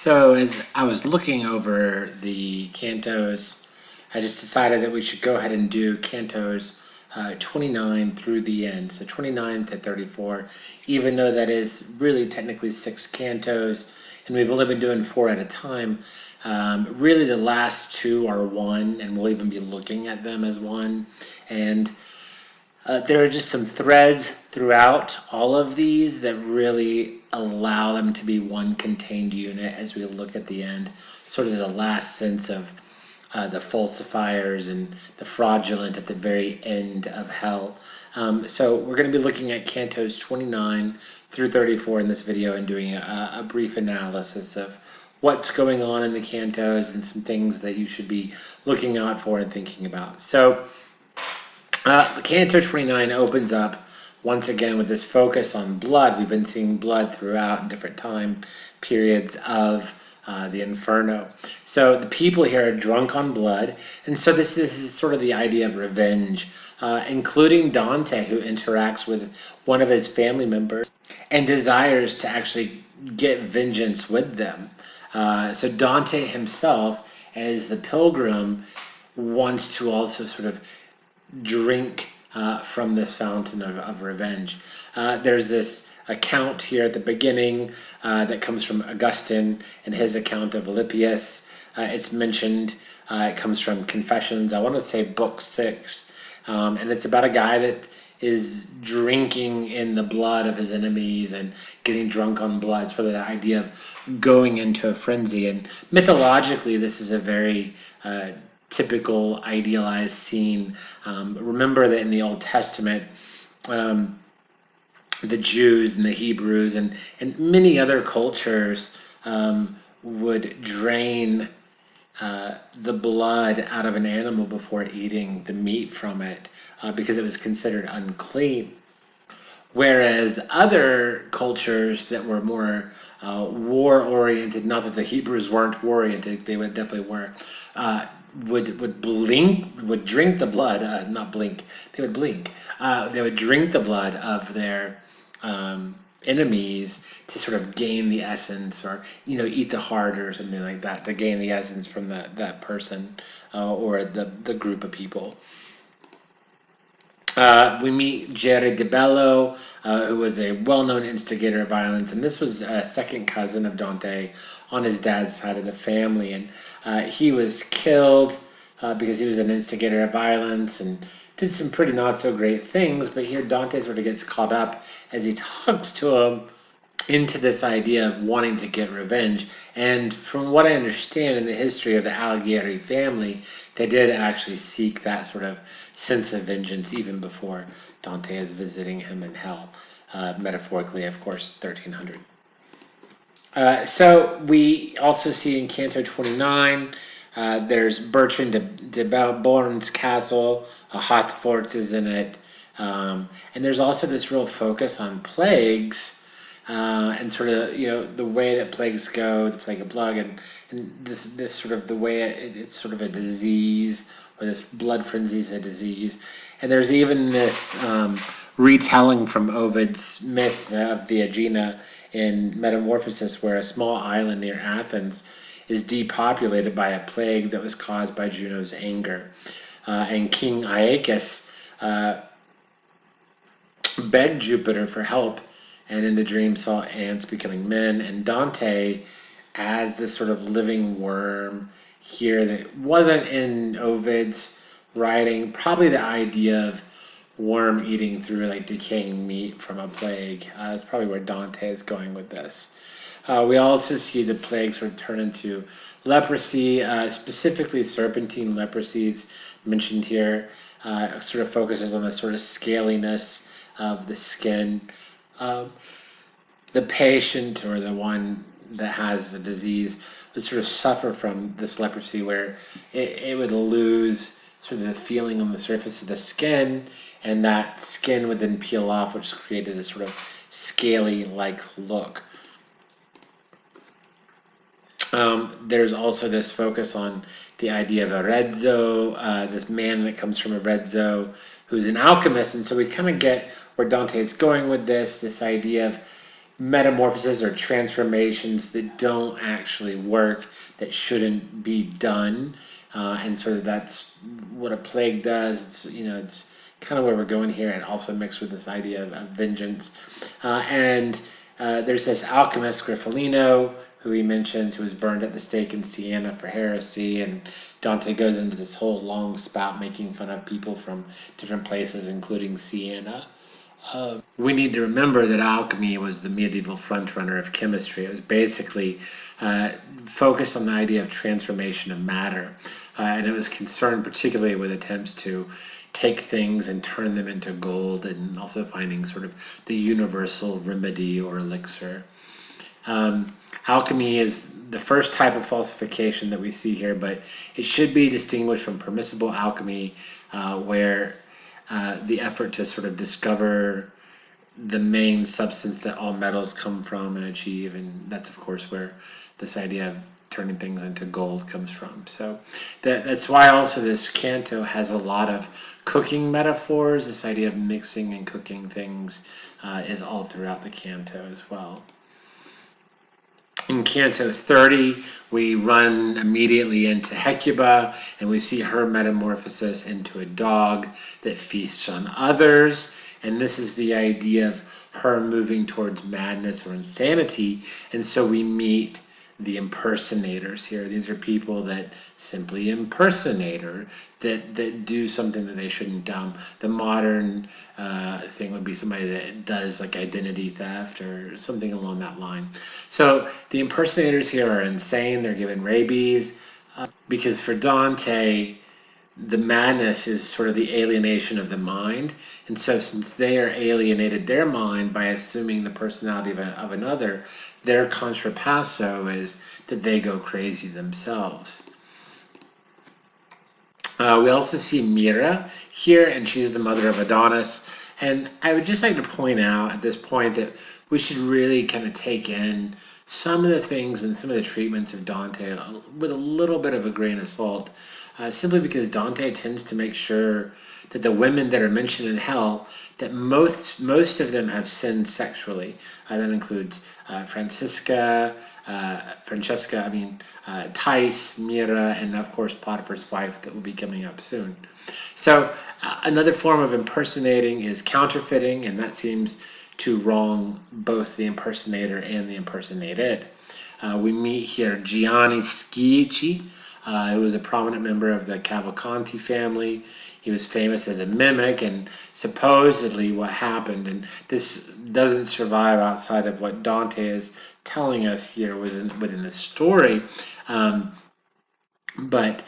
So as I was looking over the cantos, I just decided that we should go ahead and do cantos 29 through the end. So 29 to 34, even though that is really technically 6 cantos, and we've only been doing 4 at a time. Really the last 2 are 1, and we'll even be looking at them as 1. And there are just some threads throughout all of these that really allow them to be one contained unit as we look at the end, sort of the last sense of the falsifiers and the fraudulent at the very end of hell. So we're going to be looking at cantos 29 through 34 in this video and doing a brief analysis of what's going on in the cantos and some things that you should be looking out for and thinking about. So Canto 29 opens up once again with this focus on blood. We've been seeing blood throughout different time periods of the Inferno. So the people here are drunk on blood, and so this is sort of the idea of revenge, including Dante, who interacts with one of his family members and desires to actually get vengeance with them. So Dante himself, as the pilgrim, wants to also sort of drink from this fountain of revenge. There's this account here at the beginning that comes from Augustine and his account of Alypius. It's mentioned, it comes from Confessions, I want to say book 6, and it's about a guy that is drinking in the blood of his enemies and getting drunk on blood. It's really the idea of going into a frenzy, and mythologically this is a very typical idealized scene. Remember that in the Old Testament, the Jews and the Hebrews and many other cultures would drain the blood out of an animal before eating the meat from it because it was considered unclean. Whereas other cultures that were more war-oriented, not that the Hebrews weren't war-oriented, they would definitely were, would drink the blood, not blink, they would blink. They would drink the blood of their enemies to sort of gain the essence, or eat the heart or something like that to gain the essence from that person or the group of people. We meet Jerry de Bello, who was a well-known instigator of violence, and this was a second cousin of Dante on his dad's side of the family, and he was killed because he was an instigator of violence and did some pretty not so great things. But here Dante sort of gets caught up as he talks to him into this idea of wanting to get revenge. And from what I understand in the history of the Alighieri family, they did actually seek that sort of sense of vengeance even before Dante is visiting him in hell, metaphorically, of course, 1300. So we also see in Canto 29, there's Bertrand de Born's castle, a hot fort is in it, and there's also this real focus on plagues, and sort of the way that plagues go, the plague of blood, and this sort of the way it's sort of a disease, or this blood frenzy is a disease. And there's even this retelling from Ovid's myth of the Aegina in Metamorphosis, where a small island near Athens is depopulated by a plague that was caused by Juno's anger. And King Aeacus begged Jupiter for help, and in the dream saw ants becoming men. And Dante adds this sort of living worm here that wasn't in Ovid's writing. Probably the idea of worm eating through like decaying meat from a plague. That's probably where Dante is going with this. We also see the plague sort of turn into leprosy, specifically serpentine leprosies mentioned here. Sort of focuses on the sort of scaliness of the skin. The patient, or the one that has the disease, would sort of suffer from this leprosy, where it would lose sort of the feeling on the surface of the skin, and that skin would then peel off, which created a sort of scaly-like look. There's also this focus on the idea of Arezzo, this man that comes from Arezzo, who's an alchemist, and so we kind of get where Dante is going with this idea of metamorphoses or transformations that don't actually work, that shouldn't be done. And sort of that's what a plague does. It's kind of where we're going here, and also mixed with this idea of vengeance. And there's this alchemist Griffolino, who he mentions, who was burned at the stake in Siena for heresy. And Dante goes into this whole long spout making fun of people from different places, including Siena. We need to remember that alchemy was the medieval frontrunner of chemistry. It was basically focused on the idea of transformation of matter, and it was concerned particularly with attempts to take things and turn them into gold, and also finding sort of the universal remedy or elixir. Alchemy is the first type of falsification that we see here, but it should be distinguished from permissible alchemy, where the effort to sort of discover the main substance that all metals come from and achieve, and that's of course where this idea of turning things into gold comes from. So that's why also this canto has a lot of cooking metaphors. This idea of mixing and cooking things is all throughout the canto as well. In Canto 30, we run immediately into Hecuba, and we see her metamorphosis into a dog that feasts on others. And this is the idea of her moving towards madness or insanity. And so we meet the impersonators here. These are people that simply impersonate her, that do something that they shouldn't do. The modern thing would be somebody that does like identity theft or something along that line. So the impersonators here are insane. They're given rabies because for Dante, the madness is sort of the alienation of the mind. And so since they are alienated their mind by assuming the personality of another, their contrapasso is that they go crazy themselves. We also see Mira here, and she's the mother of Adonis. And I would just like to point out at this point that we should really kind of take in some of the things and some of the treatments of Dante with a little bit of a grain of salt, simply because Dante tends to make sure that the women that are mentioned in hell, that most of them have sinned sexually. That includes Francesca, Thais, Mira, and of course Potiphar's wife that will be coming up soon. So another form of impersonating is counterfeiting, and that seems to wrong both the impersonator and the impersonated. We meet here Gianni Schicchi, who was a prominent member of the Cavalcanti family. He was famous as a mimic, and supposedly what happened, and this doesn't survive outside of what Dante is telling us here within the story, but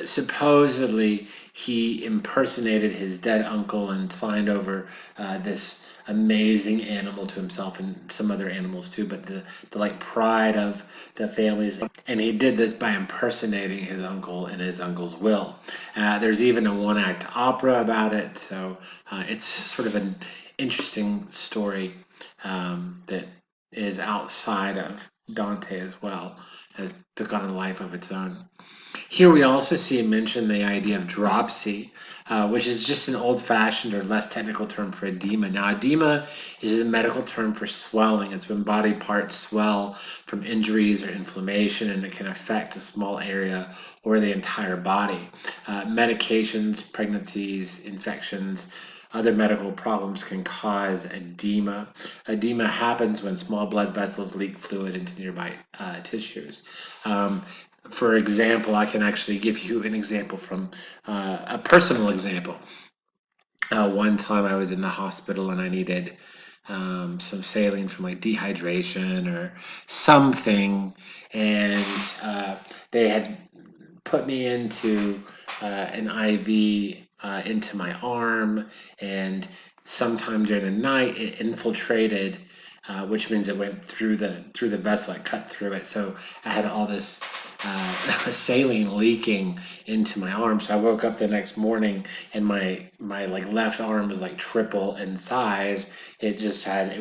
supposedly he impersonated his dead uncle and signed over this amazing animal to himself, and some other animals too, but the like pride of the families, and he did this by impersonating his uncle and his uncle's will. There's even a one-act opera about it, so it's sort of an interesting story that is outside of Dante as well, as took on a life of its own. Here we also see mentioned the idea of dropsy, which is just an old-fashioned or less technical term for edema. Now, edema is a medical term for swelling. It's when body parts swell from injuries or inflammation, and it can affect a small area or the entire body. Medications, pregnancies, infections, other medical problems can cause edema. Edema happens when small blood vessels leak fluid into nearby tissues. For example, I can actually give you an example from a personal example. One time I was in the hospital and I needed some saline for my dehydration or something, and they had put me into an IV into my arm, and sometime during the night it infiltrated, which means it went through the vessel. It cut through it, so I had all this saline leaking into my arm. So I woke up the next morning, and my like left arm was like triple in size. It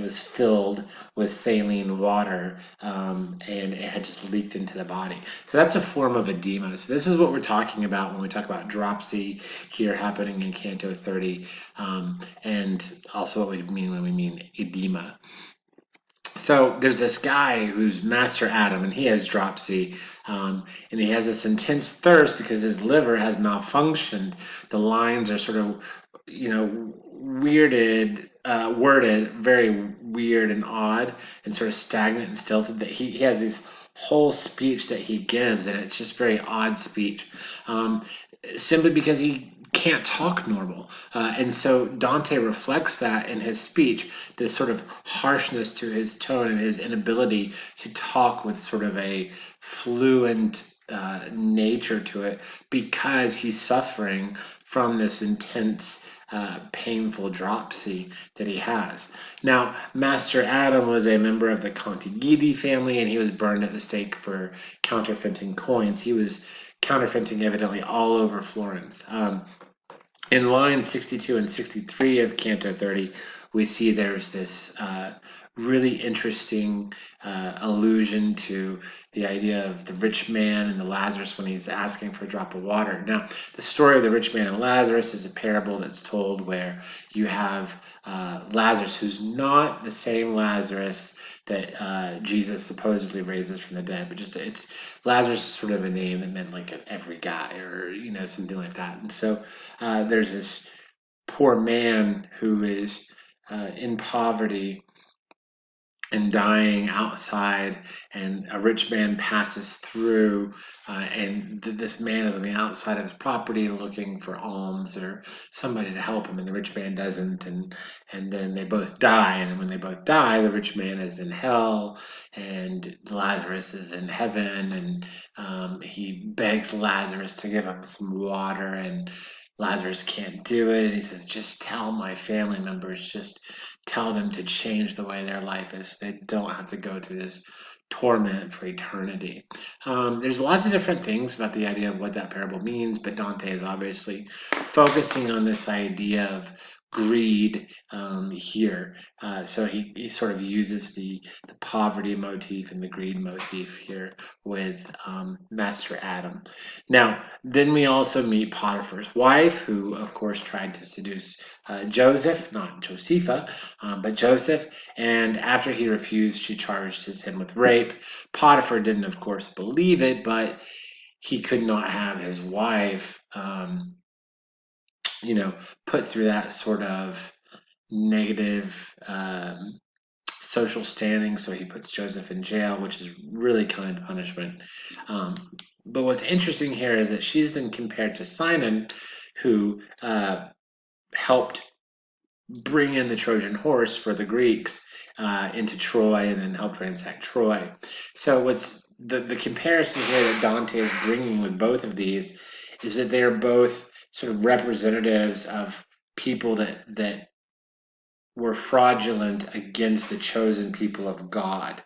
was filled with saline water, and it had just leaked into the body. So that's a form of edema. So this is what we're talking about when we talk about dropsy here happening in Canto 30, and also what we mean when we mean edema. So there's this guy who's Master Adam, and he has dropsy, and he has this intense thirst because his liver has malfunctioned. The lines are sort of, worded very weird and odd, and sort of stagnant and stilted. That he has these whole speech that he gives, and it's just very odd speech, um, simply because he can't talk normal. And so Dante reflects that in his speech, this sort of harshness to his tone and his inability to talk with sort of a fluent nature to it, because he's suffering from this intense painful dropsy that he has. Now, Master Adam was a member of the Contigidi family, and he was burned at the stake for counterfeiting coins. He was counterfeiting evidently all over Florence. In lines 62 and 63 of Canto 30, we see there's this really interesting allusion to the idea of the rich man and the Lazarus when he's asking for a drop of water. Now, the story of the rich man and Lazarus is a parable that's told where you have Lazarus, who's not the same Lazarus that Jesus supposedly raises from the dead, but just it's Lazarus is sort of a name that meant like an every guy, or something like that. And so there's this poor man who is in poverty and dying outside, and a rich man passes through, and this man is on the outside of his property looking for alms or somebody to help him, and the rich man doesn't, and then they both die, and when they both die, the rich man is in hell, and Lazarus is in heaven, and he begged Lazarus to give him some water, and Lazarus can't do it, and he says, just tell my family members, just tell them to change the way their life is. So they don't have to go through this torment for eternity. There's lots of different things about the idea of what that parable means, but Dante is obviously focusing on this idea of greed here. So he sort of uses the poverty motif and the greed motif here with Master Adam. Now, then we also meet Potiphar's wife, who, of course, tried to seduce Joseph, not Josepha, but Joseph. And after he refused, she charged him with rape. Potiphar didn't, of course, believe it, but he could not have his wife, put through that sort of negative social standing. So he puts Joseph in jail, which is really kind punishment. Um, but what's interesting here is that she's then compared to Simon, who helped bring in the Trojan horse for the Greeks into Troy and then helped ransack Troy. So what's the comparison here that Dante is bringing with both of these is that they're both sort of representatives of people that were fraudulent against the chosen people of God.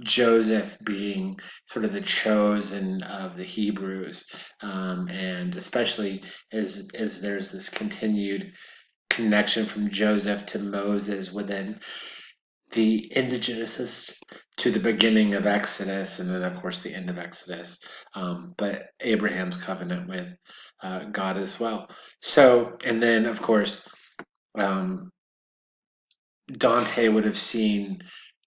Joseph being sort of the chosen of the Hebrews, and especially as there's this continued connection from Joseph to Moses within the indigenesis to the beginning of Exodus, and then of course the end of Exodus, but Abraham's covenant with God as well. So, and then of course, um, Dante would have seen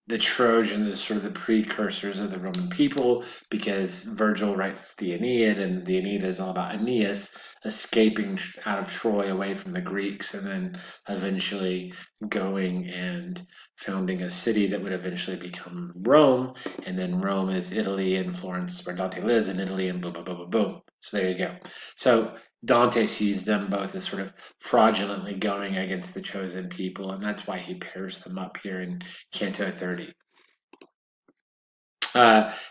the Trojans as sort of the precursors of the Roman people, because Virgil writes the Aeneid, and the Aeneid is all about Aeneas escaping out of Troy away from the Greeks, and then eventually going and founding a city that would eventually become Rome, and then Rome is Italy, and Florence, where Dante lives, in Italy, and boom, boom, boom, boom, boom. So there you go. So Dante sees them both as sort of fraudulently going against the chosen people, and that's why he pairs them up here in Canto 30.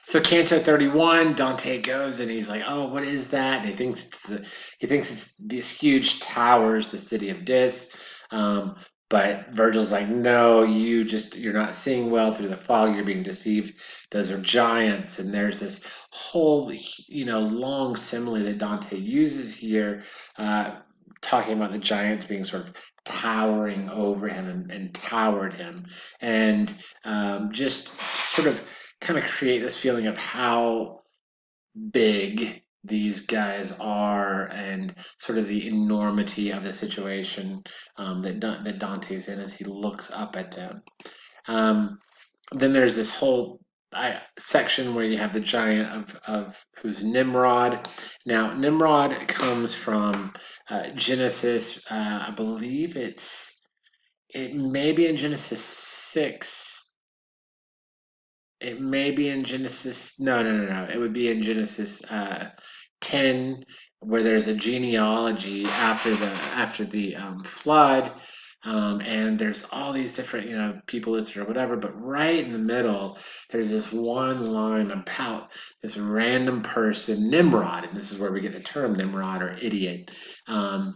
So Canto 31, Dante goes and he's like, "Oh, what is that?" And he thinks it's these huge towers, the city of Dis. Um, but Virgil's like, "No, you're not seeing well through the fog. You're being deceived. Those are giants." And there's this whole, long simile that Dante uses here, talking about the giants being sort of towering over him and towered him, and just sort of kind of create this feeling of how big these guys are, and sort of the enormity of the situation that Dante's in as he looks up at them. Um, Then there's this whole section where you have the giant of who's Nimrod. Now Nimrod comes from Genesis. I believe it may be in Genesis 6. It may be in Genesis. No, no, no, no. It would be in Genesis 10, where there's a genealogy after the flood, and there's all these different people listed or whatever. But right in the middle, there's this one line about this random person, Nimrod, and this is where we get the term Nimrod or idiot. Um,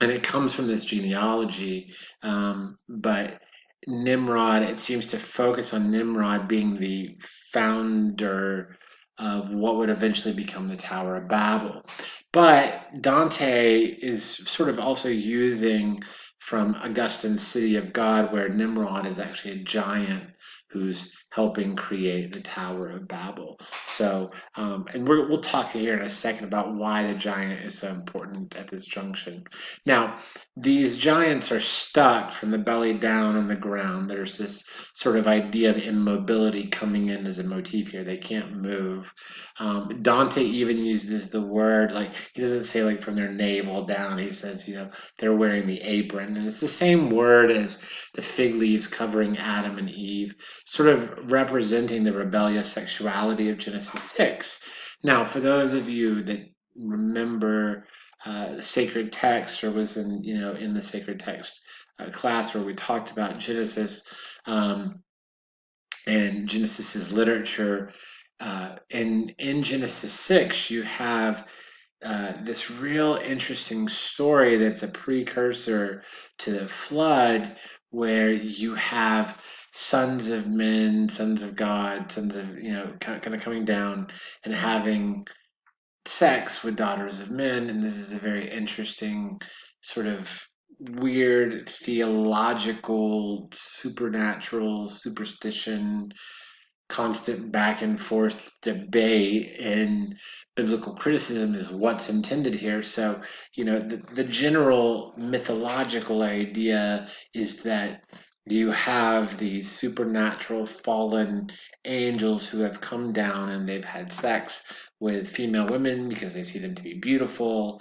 and it comes from this genealogy. But Nimrod, it seems to focus on Nimrod being the founder of what would eventually become the Tower of Babel. But Dante is sort of also using from Augustine's City of God, where Nimrod is actually a giant who's helping create the Tower of Babel. So, and we'll talk here in a second about why the giant is so important at this junction. Now, these giants are stuck from the belly down on the ground. There's this sort of idea of immobility coming in as a motif here. They can't move. Dante even uses the word, like, he doesn't say like from their navel down. He says, they're wearing the apron. And it's the same word as the fig leaves covering Adam and Eve, sort of representing the rebellious sexuality of Genesis 6. Now, for those of you that remember sacred text, or was in the sacred text class where we talked about Genesis, and Genesis's literature. In Genesis 6, you have this real interesting story that's a precursor to the flood, where you have sons of men, sons of God, sons of, kind of coming down and having sex with daughters of men. And this is a very interesting sort of weird theological supernatural superstition constant back and forth debate in biblical criticism is what's intended here. So, the general mythological idea is that you have these supernatural fallen angels who have come down and they've had sex with female women because they see them to be beautiful.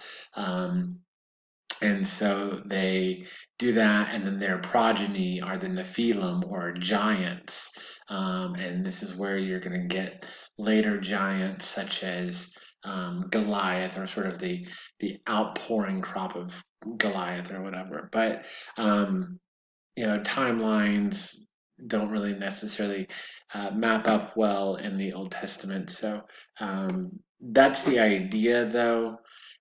And so they do that, and then their progeny are the Nephilim or giants. And this is where you're going to get later giants such as Goliath, or sort of the outpouring crop of Goliath or whatever. But timelines don't really necessarily map up well in the Old Testament. So that's the idea, though.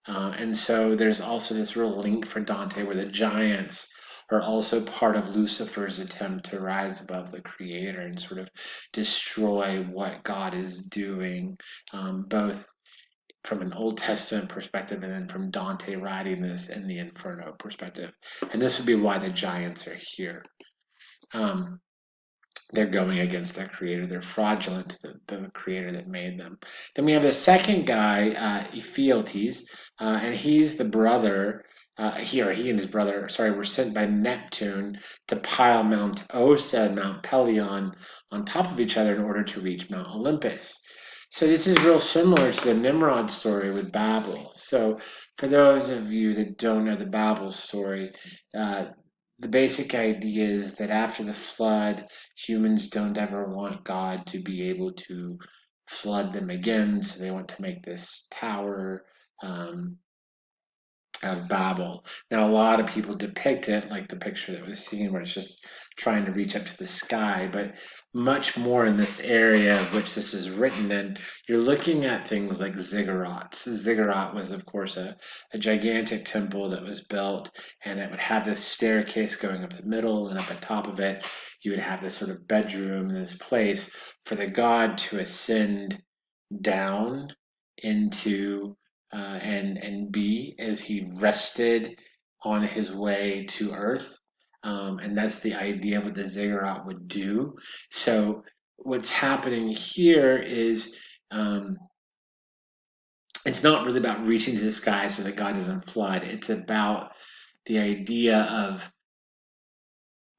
And so there's also this real link for Dante where the giants are also part of Lucifer's attempt to rise above the creator and sort of destroy what God is doing, both from an Old Testament perspective and then from Dante writing this in the Inferno perspective. And this would be why the giants are here. Um, they're going against their creator. They're fraudulent to the creator that made them. Then we have the second guy, Ephialtes, and he's the brother. He and his brother, sorry, were sent by Neptune to pile Mount Ossa and Mount Pelion on top of each other in order to reach Mount Olympus. So this is real similar to the Nimrod story with Babel. So for those of you that don't know the Babel story, uh, the basic idea is that after the flood, humans don't ever want God to be able to flood them again, so they want to make this tower um, of Babel. Now, a lot of people depict it like the picture that was seen, where it's just trying to reach up to the sky, but much more in this area of which this is written in, you're looking at things like ziggurats. Ziggurat was, of course, a gigantic temple that was built, and it would have this staircase going up the middle, and up at top of it, you would have this sort of bedroom, this place for the god to ascend down into and be as he rested on his way to Earth. And that's the idea of what the ziggurat would do. So what's happening here is it's not really about reaching to the sky so that God doesn't flood. It's about the idea of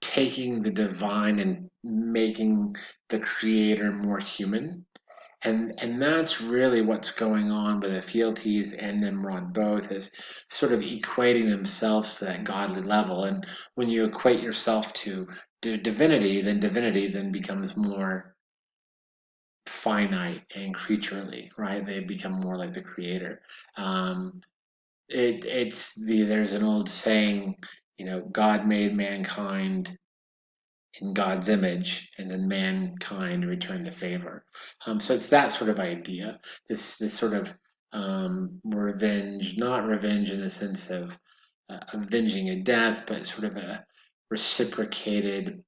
taking the divine and making the creator more human. And that's really what's going on with Ephialtes and Nimrod both, is sort of equating themselves to that godly level. And when you equate yourself to divinity then becomes more finite and creaturely, right? They become more like the creator. Um, there's an old saying, God made mankind in God's image, and then mankind returned the favor. So it's that sort of idea. This sort of revenge, not revenge in the sense of avenging a death, but sort of a reciprocated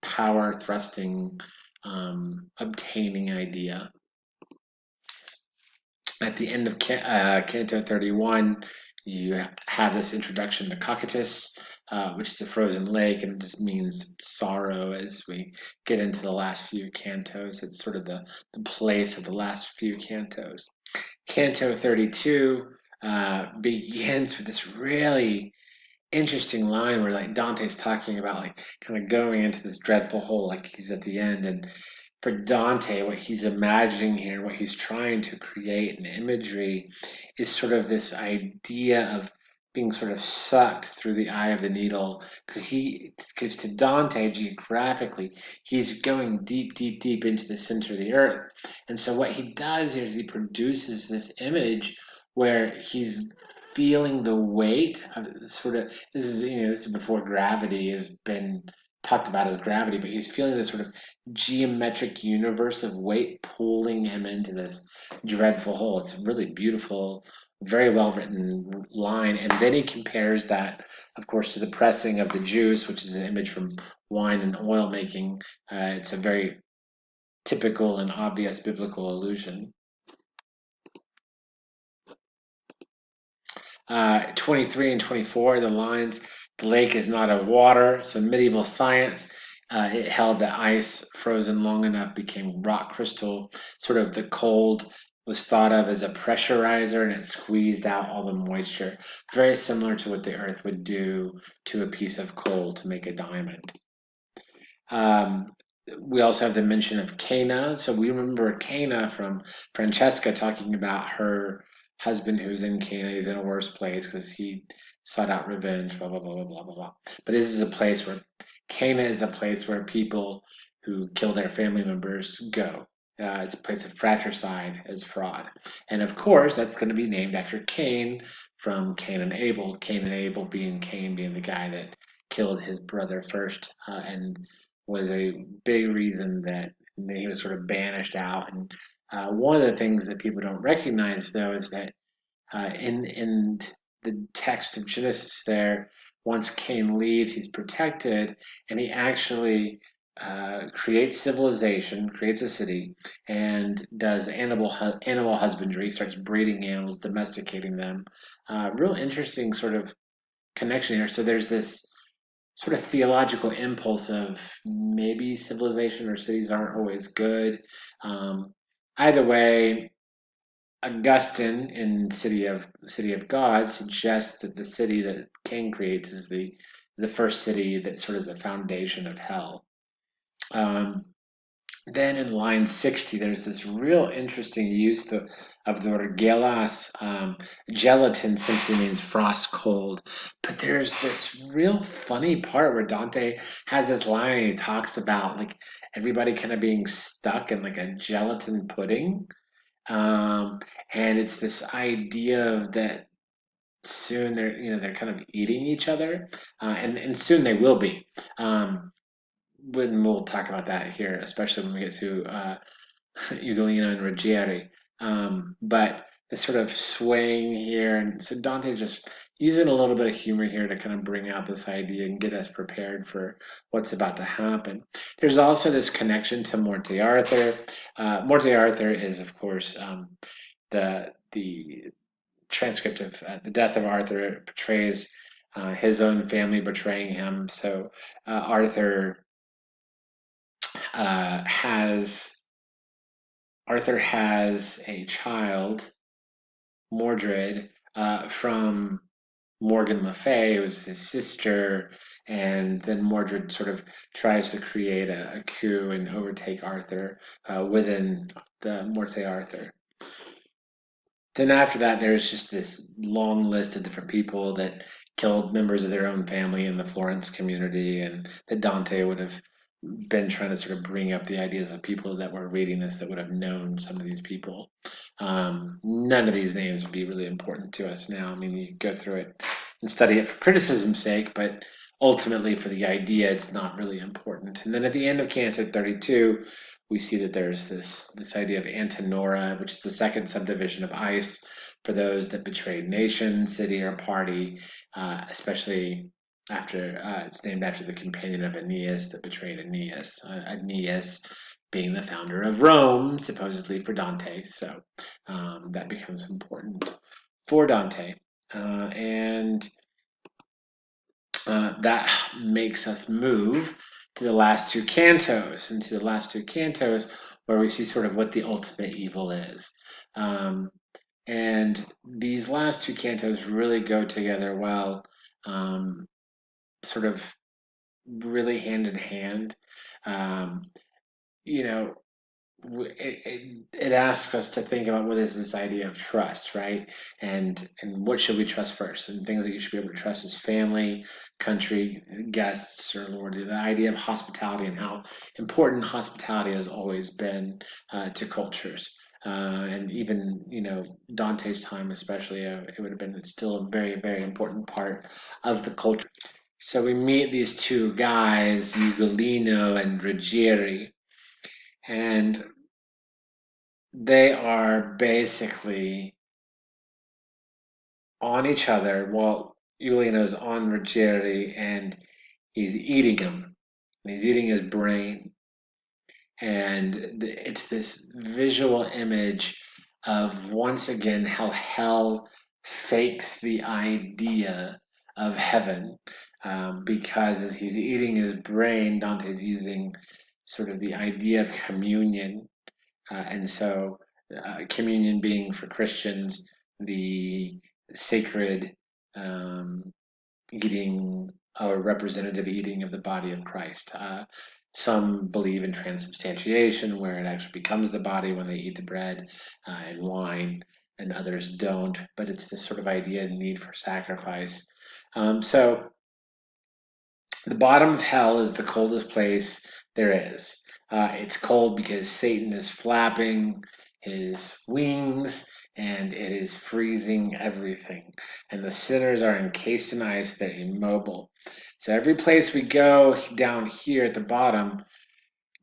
power thrusting, obtaining idea. At the end of Canto 31, you have this introduction to Cocytus, which is a frozen lake, and it just means sorrow as we get into the last few cantos. It's sort of the place of the last few cantos. Canto 32 begins with this really interesting line where like Dante's talking about like kind of going into this dreadful hole, like he's at the end. And for Dante, what he's imagining here, what he's trying to create in imagery, is sort of this idea of being sort of sucked through the eye of the needle, because to Dante geographically he's going deep deep deep into the center of the earth. And so what he does here is he produces this image where he's feeling the weight of sort of, this is before gravity has been talked about as gravity, but he's feeling this sort of geometric universe of weight pulling him into this dreadful hole. It's a really beautiful, very well written line. And then he compares that, of course, to the pressing of the juice, which is an image from wine and oil making. It's a very typical and obvious biblical allusion. 23 and 24, the lines, the lake is not of water. So in medieval science, it held that ice frozen long enough became rock crystal. Sort of the cold was thought of as a pressurizer, and it squeezed out all the moisture. Very similar to what the earth would do to a piece of coal to make a diamond. Um, we also have the mention of Cana. So we remember Cana from Francesca talking about her husband who's in Cana. He's in a worse place because he sought out revenge, blah, blah, blah, blah, blah, blah, blah. But this is a place where Cana is a place where people who kill their family members go. It's a place of fratricide as fraud. And of course, that's going to be named after Cain from Cain and Abel. Cain and Abel being Cain being the guy that killed his brother first, and was a big reason that he was sort of banished out. And one of the things that people don't recognize, though, is that in the text of Genesis, there, once Cain leaves, he's protected, and he actually creates civilization, creates a city, and does animal husbandry, starts breeding animals, domesticating them. Real interesting sort of connection here. So there's this sort of theological impulse of maybe civilization or cities aren't always good. Um, Either way, Augustine in City of God suggests that the city that Cain creates is the first city that's sort of the foundation of hell. Um, then in line 60, there's this real interesting use of the word gelas. Gelatin simply means frost cold. But there's this real funny part where Dante has this line and he talks about like everybody kind of being stuck in like a gelatin pudding. Um, and it's this idea that soon they're kind of eating each other, and soon they will be. When we'll talk about that here, especially when we get to Ugolino and Ruggieri. But it's sort of swaying here, and so Dante's just using a little bit of humor here to kind of bring out this idea and get us prepared for what's about to happen. There's also this connection to Morte Arthur. Morte Arthur is, of course, the transcript of the death of Arthur portrays his own family betraying him. So Arthur uh, has Arthur has a child, Mordred, from Morgan Le Fay, who was his sister, and then Mordred sort of tries to create a coup and overtake Arthur within the Morte Arthur. Then after that, there's just this long list of different people that killed members of their own family in the Florence community, and that Dante would have been trying to sort of bring up the ideas of people that were reading this that would have known some of these people. None of these names would be really important to us now. I mean, you go through it and study it for criticism's sake, but ultimately for the idea, it's not really important. And then at the end of Canto 32, we see that there's this idea of Antenora, which is the second subdivision of ice for those that betrayed nation, city, or party, especially after it's named after the companion of Aeneas that betrayed Aeneas. Aeneas being the founder of Rome, supposedly for Dante, so that becomes important for Dante, and that makes us move to the last two cantos, where we see sort of what the ultimate evil is. Um, and these last two cantos really go together well, sort of really hand in hand. Um, you know, it asks us to think about what is this idea of trust, right? And what should we trust first? And things that you should be able to trust is family, country, guests, or Lord. The idea of hospitality and how important hospitality has always been to cultures. And even Dante's time, especially, it would have been still a very very important part of the culture. So we meet these two guys, Ugolino and Ruggieri, and they are basically on each other while Ugolino's on Ruggieri and he's eating him. And he's eating his brain. And it's this visual image of once again how hell fakes the idea of heaven. Because as he's eating his brain, Dante's using sort of the idea of communion. And so, communion being for Christians the sacred um, eating or representative eating of the body of Christ. Some believe in transubstantiation, where it actually becomes the body when they eat the bread and wine, and others don't. But it's this sort of idea of need for sacrifice. So the bottom of hell is the coldest place there is. It's cold because Satan is flapping his wings and it is freezing everything. And the sinners are encased in ice, they're immobile. So every place we go down here at the bottom,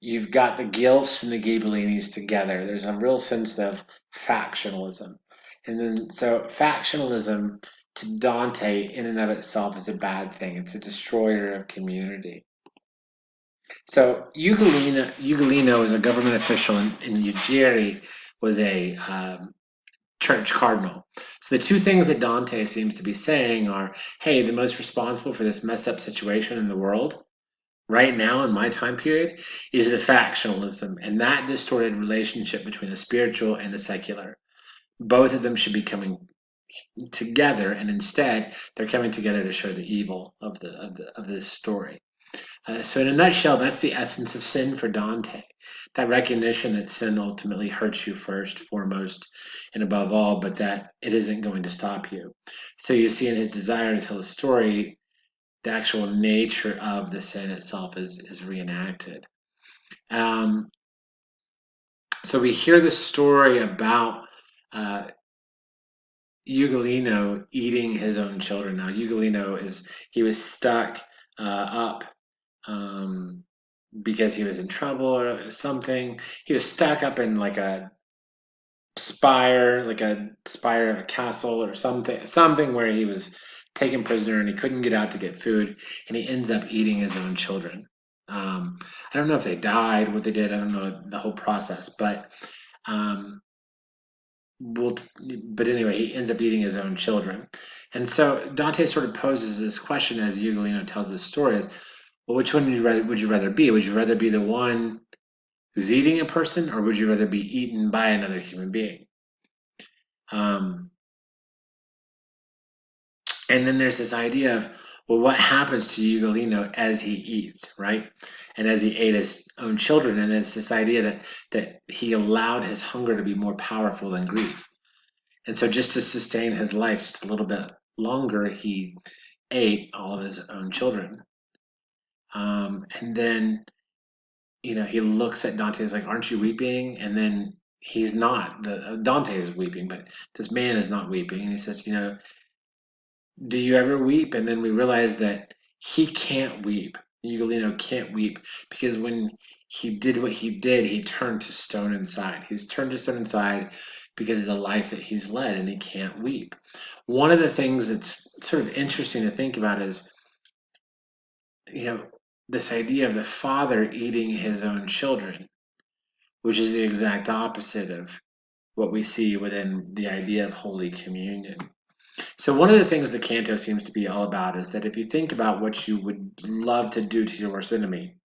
you've got the Guelphs and the Ghibellines together. There's a real sense of factionalism. And then, so factionalism to Dante in and of itself is a bad thing. It's a destroyer of community. So Ugolino is a government official, and Uggieri was a church cardinal. So the two things that Dante seems to be saying are, hey, the most responsible for this messed up situation in the world right now in my time period is the factionalism and that distorted relationship between the spiritual and the secular. Both of them should be coming together, and instead they're coming together to show the evil of this story. So in a nutshell, that's the essence of sin for Dante. That recognition that sin ultimately hurts you first, foremost, and above all, but that it isn't going to stop you. So you see in his desire to tell a story, the actual nature of the sin itself is reenacted. Um, so we hear the story about uh, Ugolino eating his own children. Now, he was stuck up um, because he was in trouble or something. He was stuck up in like a spire of a castle or something where he was taken prisoner and he couldn't get out to get food, and he ends up eating his own children. I don't know if they died, what they did. I don't know the whole process, but um, but anyway, he ends up eating his own children. And so Dante sort of poses this question as Ugolino tells this story: is, well, which one would you rather be? Would you rather be the one who's eating a person, or would you rather be eaten by another human being? Um, and then there's this idea of, Well, what happens to Ugolino as he eats, right? And as he ate his own children, and it's this idea that he allowed his hunger to be more powerful than grief. And so just to sustain his life just a little bit longer, he ate all of his own children. And then, he looks at Dante, is like, "Aren't you weeping?" And then he's not. Dante is weeping, but this man is not weeping. And he says, "Do you ever weep?" And then we realize that he can't weep. Ugolino can't weep because when he did what he did, he turned to stone inside. He's turned to stone inside because of the life that he's led, and he can't weep. One of the things that's sort of interesting to think about is, you know, this idea of the father eating his own children, which is the exact opposite of what we see within the idea of Holy Communion. So one of the things the canto seems to be all about is that if you think about what you would love to do to your worst enemy,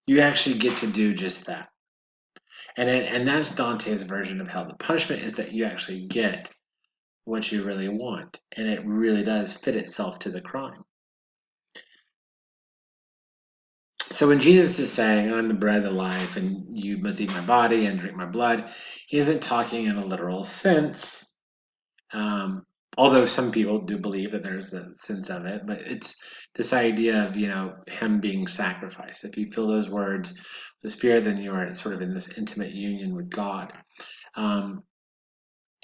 you actually get to do just that. And that's Dante's version of hell. The punishment is that you actually get what you really want, and it really does fit itself to the crime. So when Jesus is saying, "I'm the bread of life, and you must eat my body and drink my blood," he isn't talking in a literal sense. Um, Although some people do believe that there's a sense of it, but it's this idea of, him being sacrificed. If you feel those words, the Spirit, then you are sort of in this intimate union with God. Um,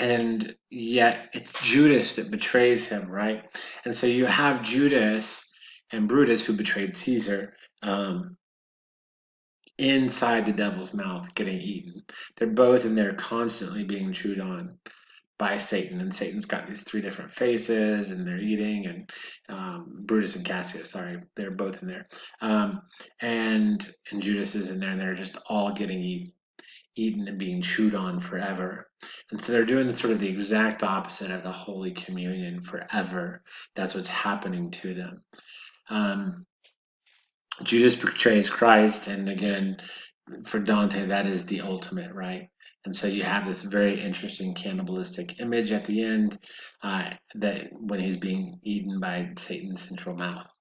and yet it's Judas that betrays him, right? And so you have Judas and Brutus, who betrayed Caesar, inside the devil's mouth getting eaten. They're both in there constantly being chewed on by Satan, and Satan's got these three different faces, and they're eating, and Brutus and Cassius, sorry, they're both in there, and Judas is in there, and they're just all getting eaten and being chewed on forever. And so they're doing sort of the exact opposite of the Holy Communion forever. That's what's happening to them. Judas betrays Christ, and again, for Dante, that is the ultimate, right? And so you have this very interesting cannibalistic image at the end, that when he's being eaten by Satan's central mouth.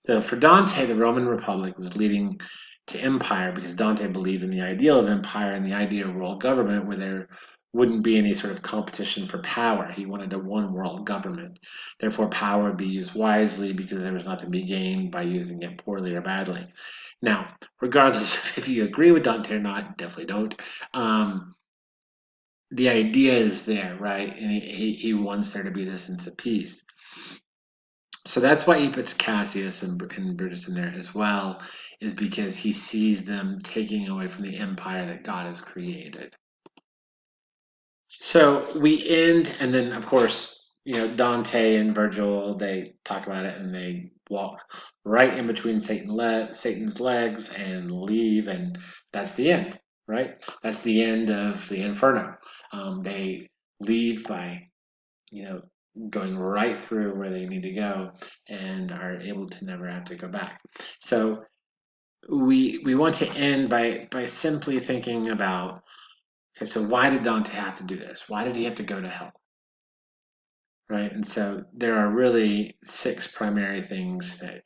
So for Dante, the Roman Republic was leading to empire because Dante believed in the ideal of empire and the idea of world government where there wouldn't be any sort of competition for power. He wanted a one world government. Therefore, power would be used wisely because there was nothing to be gained by using it poorly or badly. Now, regardless of if you agree with Dante or not, definitely don't. The idea is there, right? And he wants there to be this sense of peace. So that's why he puts Cassius and Brutus in there as well, is because he sees them taking away from the empire that God has created. So we end, and then of course, Dante and Virgil, they talk about it and they walk right in between Satan's legs and leave, and that's the end, right? That's the end of the Inferno. They leave by, going right through where they need to go and are able to never have to go back. So we want to end by simply thinking about, okay, so why did Dante have to do this? Why did he have to go to hell? Right? And so there are really 6 primary things that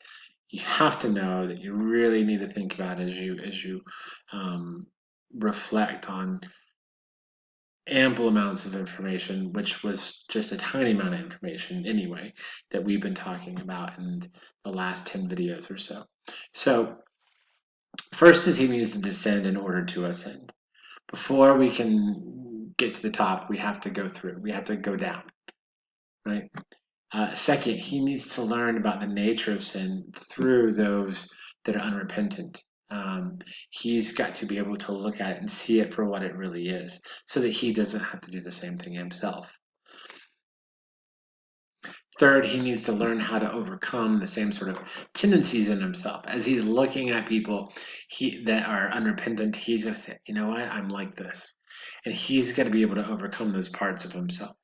you have to know, that you really need to think about as you reflect on ample amounts of information, which was just a tiny amount of information anyway, that we've been talking about in the last 10 videos or so. So first is he needs to descend in order to ascend. Before we can get to the top, we have to go through, we have to go down, right? Second, he needs to learn about the nature of sin through those that are unrepentant. He's got to be able to look at it and see it for what it really is, so that he doesn't have to do the same thing himself. Third, he needs to learn how to overcome the same sort of tendencies in himself. As he's looking at people that are unrepentant, he's going to say, "You know what? I'm like this." And he's got to be able to overcome those parts of himself.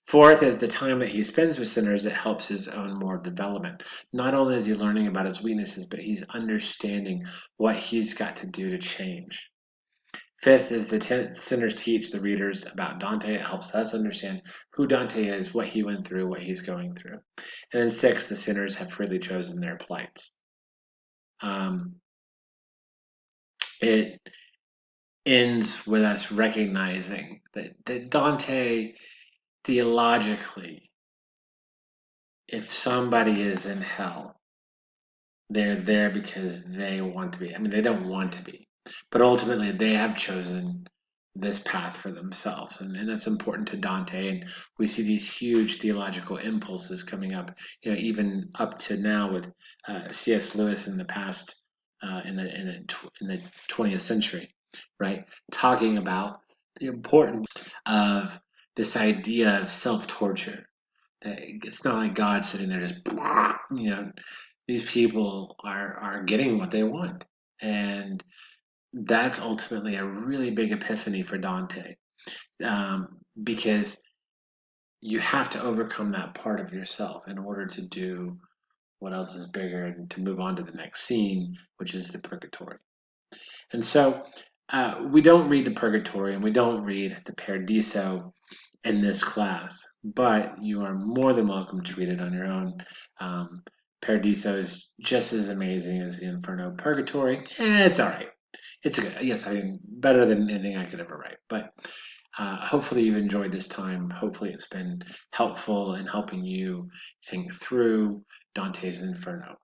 Fourth is the time that he spends with sinners, it helps his own moral development. Not only is he learning about his weaknesses, but he's understanding what he's got to do to change. Fifth is the sinners teach the readers about Dante. It helps us understand who Dante is, what he went through, what he's going through. And then sixth, the sinners have freely chosen their plights. Um, it ends with us recognizing that Dante, theologically, if somebody is in hell, they're there because they want to be. I mean, they don't want to be, but ultimately they have chosen this path for themselves. And that's important to Dante. And we see these huge theological impulses coming up, even up to now with C.S. Lewis in the past, in the 20th century, right? Talking about the importance of this idea of self-torture. That it's not like God sitting there just, these people are getting what they want, and that's ultimately a really big epiphany for Dante, because you have to overcome that part of yourself in order to do what else is bigger and to move on to the next scene, which is the purgatory. And so we don't read the purgatory and we don't read the paradiso in this class, but you are more than welcome to read it on your own. Um, Paradiso is just as amazing as the Inferno. Purgatory, it's all right. It's good. Yes, I mean, better than anything I could ever write. But hopefully you've enjoyed this time. Hopefully it's been helpful in helping you think through Dante's Inferno.